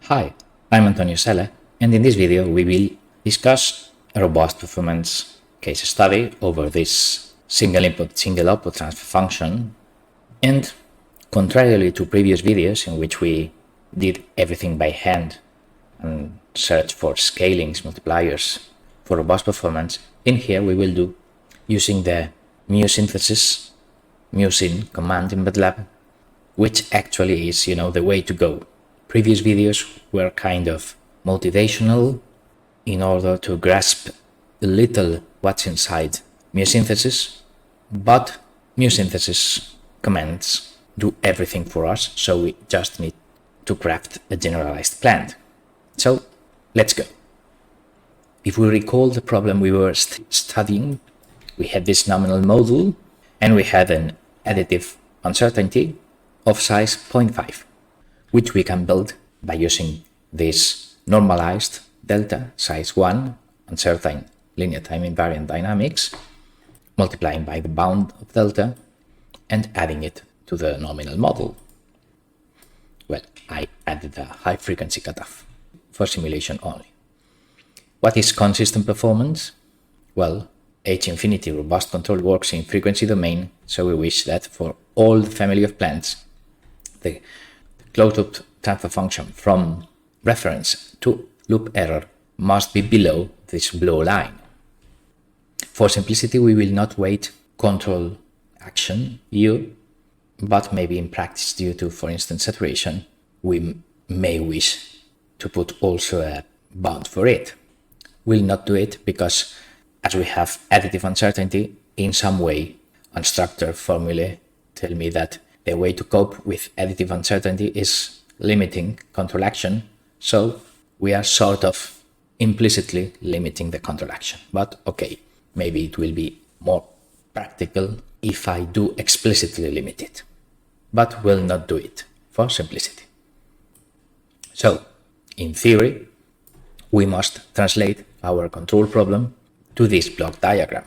Hi, I'm Antonio Sele, and in this video we will discuss a robust performance case study over this single input, single output transfer function. And contrarily to previous videos in which we did everything by hand and search for scalings, multipliers for robust performance, in here we will do using the musyn command in Matlab, which actually is, the way to go. Previous videos were kind of motivational in order to grasp a little what's inside musynthesis, but musynthesis commands do everything for us, so we just need to craft a generalized plan. So let's go. If we recall the problem we were studying, we had this nominal module and we had an additive uncertainty of size 0.5. which we can build by using this normalized delta size 1 uncertain linear time invariant dynamics, multiplying by the bound of delta and adding it to the nominal model. Well, I added a high frequency cutoff for simulation only. What is consistent performance? Well, H-infinity robust control works in frequency domain, so we wish that for all the family of plants, the closed-loop transfer function from reference to loop error must be below this blue line. For simplicity, we will not weight control action U, but maybe in practice, due to, for instance, saturation, we may wish to put also a bound for it. We'll not do it because, as we have additive uncertainty, in some way, unstructured formulae tell me that the way to cope with additive uncertainty is limiting control action, so we are sort of implicitly limiting the control action. But okay, maybe it will be more practical if I do explicitly limit it, but will not do it for simplicity. So, in theory, we must translate our control problem to this block diagram.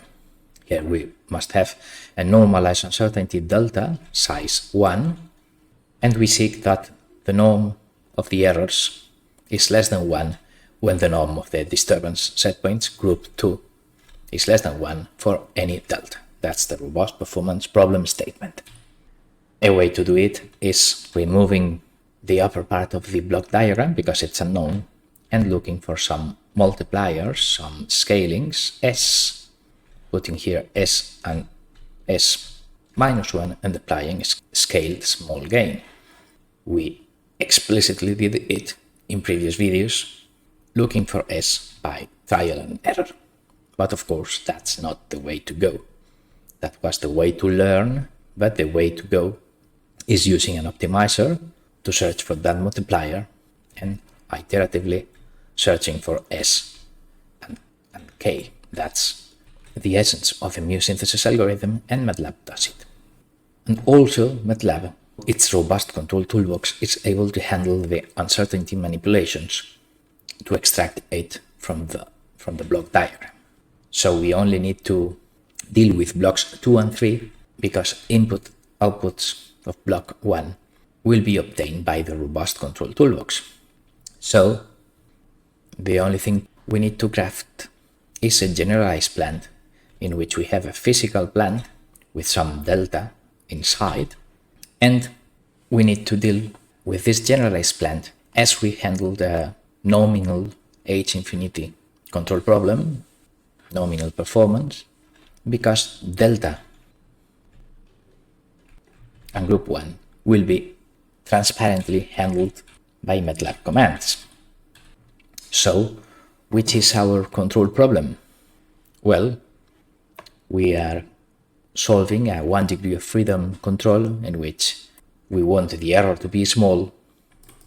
Here we must have a normalized uncertainty delta size 1, and we seek that the norm of the errors is less than 1 when the norm of the disturbance setpoints group 2 is less than 1 for any delta. That's the robust performance problem statement. A way to do it is removing the upper part of the block diagram because it's unknown and looking for some multipliers, some scalings, S, putting here S and S minus 1 and applying scaled small gain. We explicitly did it in previous videos, looking for S by trial and error. But of course, that's not the way to go. That was the way to learn, but the way to go is using an optimizer to search for that multiplier and iteratively searching for S and K. That's the essence of a musynthesis algorithm, and Matlab does it. And also Matlab, its robust control toolbox, is able to handle the uncertainty manipulations to extract it from the block diagram. So we only need to deal with blocks 2 and 3 because outputs of block 1 will be obtained by the robust control toolbox. So the only thing we need to craft is a generalized plant in which we have a physical plant with some delta inside, and we need to deal with this generalized plant as we handle the nominal H-infinity control problem, nominal performance, because delta and group 1 will be transparently handled by Matlab commands. So, which is our control problem? Well, we are solving a 1 degree of freedom control in which we want the error to be small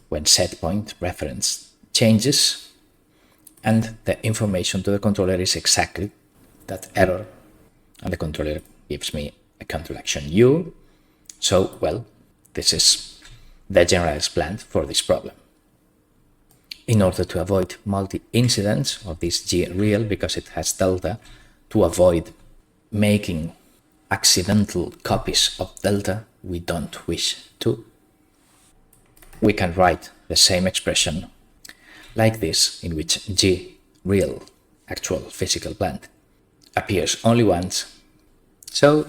when set point reference changes, and the information to the controller is exactly that error, and the controller gives me a control action U. So, well, this is the generalized plan for this problem. In order to avoid multi-incidence of this G real because it has delta, to avoid making accidental copies of delta we don't wish to, we can write the same expression like this, in which G, real, actual physical plant, appears only once. So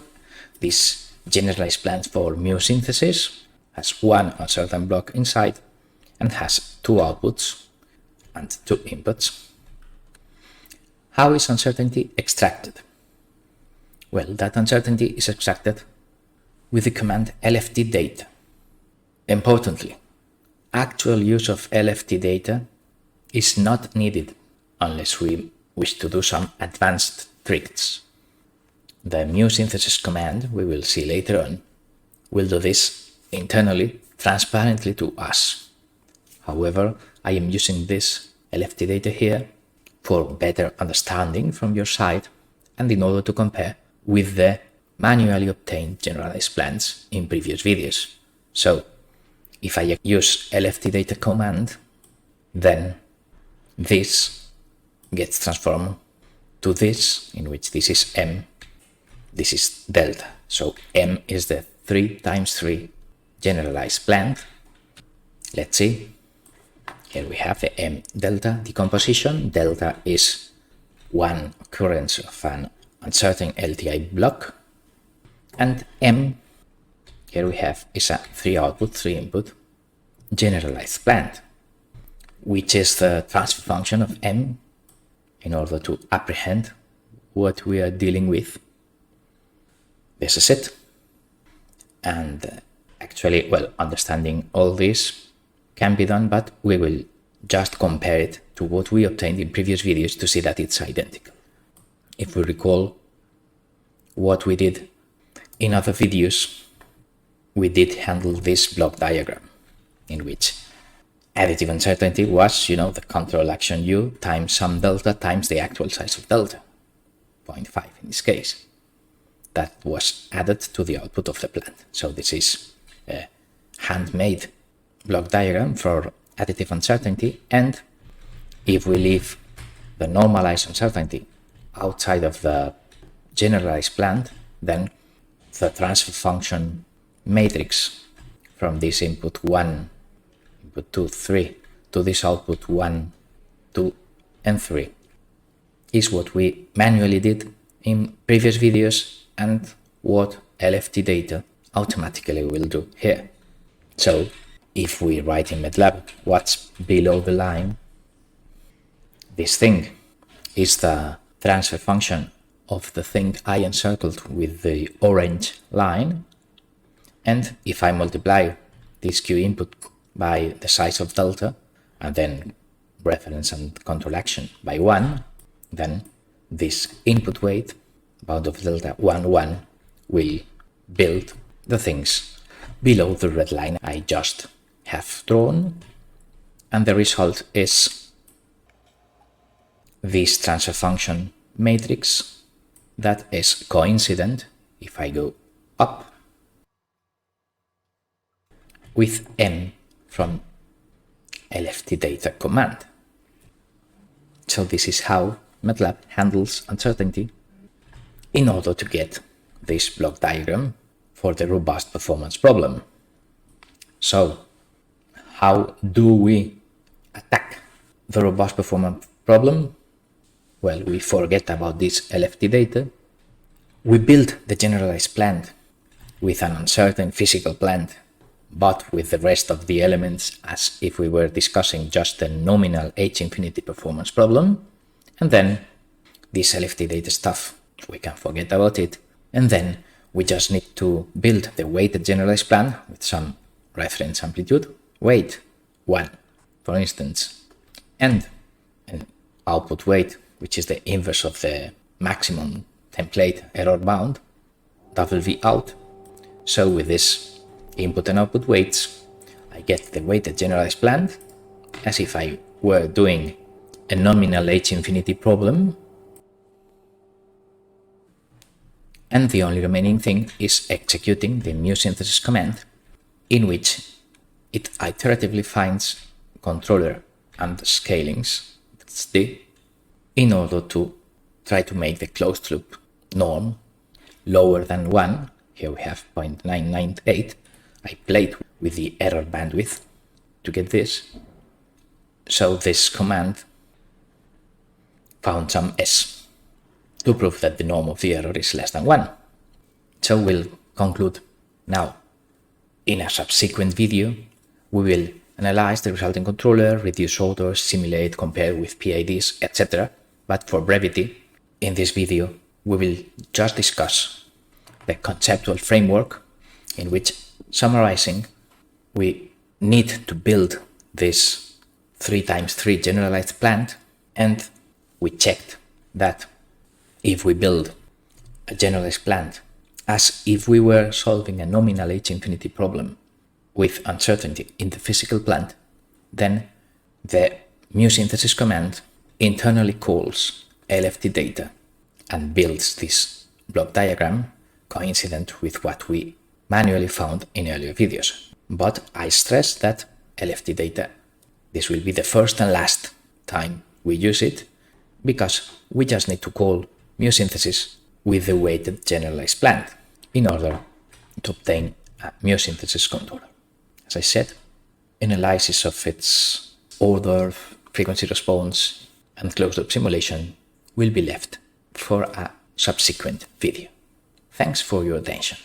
this generalized plant for mu synthesis has one uncertain block inside and has two outputs and two inputs. How is uncertainty extracted? Well, that uncertainty is extracted with the command lftdata. Importantly, actual use of lftdata is not needed unless we wish to do some advanced tricks. The mu synthesis command we will see later on will do this internally, transparently to us. However, I am using this lftdata here for better understanding from your side and in order to compare with the manually obtained generalized plants in previous videos. So, if I use lftdata command, then this gets transformed to this, in which this is m, this is delta. So m is the 3 times 3 generalized plant. Let's see. Here we have the m delta decomposition. Delta is one occurrence of an uncertain LTI block. And m, here we have, is a 3 output, 3 input generalized plant, which is the transfer function of m in order to apprehend what we are dealing with. This is it. And actually, well, understanding all this can be done, but we will just compare it to what we obtained in previous videos to see that it's identical. If we recall what we did in other videos, we did handle this block diagram in which additive uncertainty was, the control action U times some delta times the actual size of delta, 0.5 in this case. That was added to the output of the plant. So this is a handmade block diagram for additive uncertainty, and if we leave the normalized uncertainty outside of the generalized plant, then the transfer function matrix from this input 1, input 2, 3 to this output 1, 2, and 3 is what we manually did in previous videos and what lftdata automatically will do here. So if we write in Matlab what's below the line, this thing is the transfer function of the thing I encircled with the orange line. And if I multiply this Q input by the size of delta and then reference and control action by 1, then this input weight bound of delta 1, 1 will build the things below the red line I just have drawn. And the result is this transfer function matrix that is coincident, if I go up, with m from lftdata command. So this is how Matlab handles uncertainty in order to get this block diagram for the robust performance problem. So how do we attack the robust performance problem? Well, we forget about this lftdata. We build the generalized plant with an uncertain physical plant, but with the rest of the elements as if we were discussing just a nominal H-infinity performance problem. And then this lftdata stuff, we can forget about it. And then we just need to build the weighted generalized plant with some reference amplitude, weight 1, for instance, and an output weight, which is the inverse of the maximum template error bound, W out. So with this input and output weights, I get the weighted generalized plant as if I were doing a nominal H-infinity problem. And the only remaining thing is executing the mu synthesis command, in which it iteratively finds controller and scalings, that's D, in order to try to make the closed loop norm lower than 1. Here we have 0.998. I played with the error bandwidth to get this. So this command found some S to prove that the norm of the error is less than 1. So we'll conclude now. In a subsequent video, we will analyze the resulting controller, reduce orders, simulate, compare with PIDs, etc. But for brevity, in this video, we will just discuss the conceptual framework in which, summarizing, we need to build this 3x3 generalized plant, and we checked that if we build a generalized plant as if we were solving a nominal H infinity problem with uncertainty in the physical plant, then the musynthesis command internally calls LFT data and builds this block diagram coincident with what we manually found in earlier videos. But I stress that LFT data, this will be the first and last time we use it, because we just need to call musynthesis with the weighted generalized plant in order to obtain a musynthesis controller. As I said, analysis of its order, frequency response, and closed-loop simulation will be left for a subsequent video. Thanks for your attention.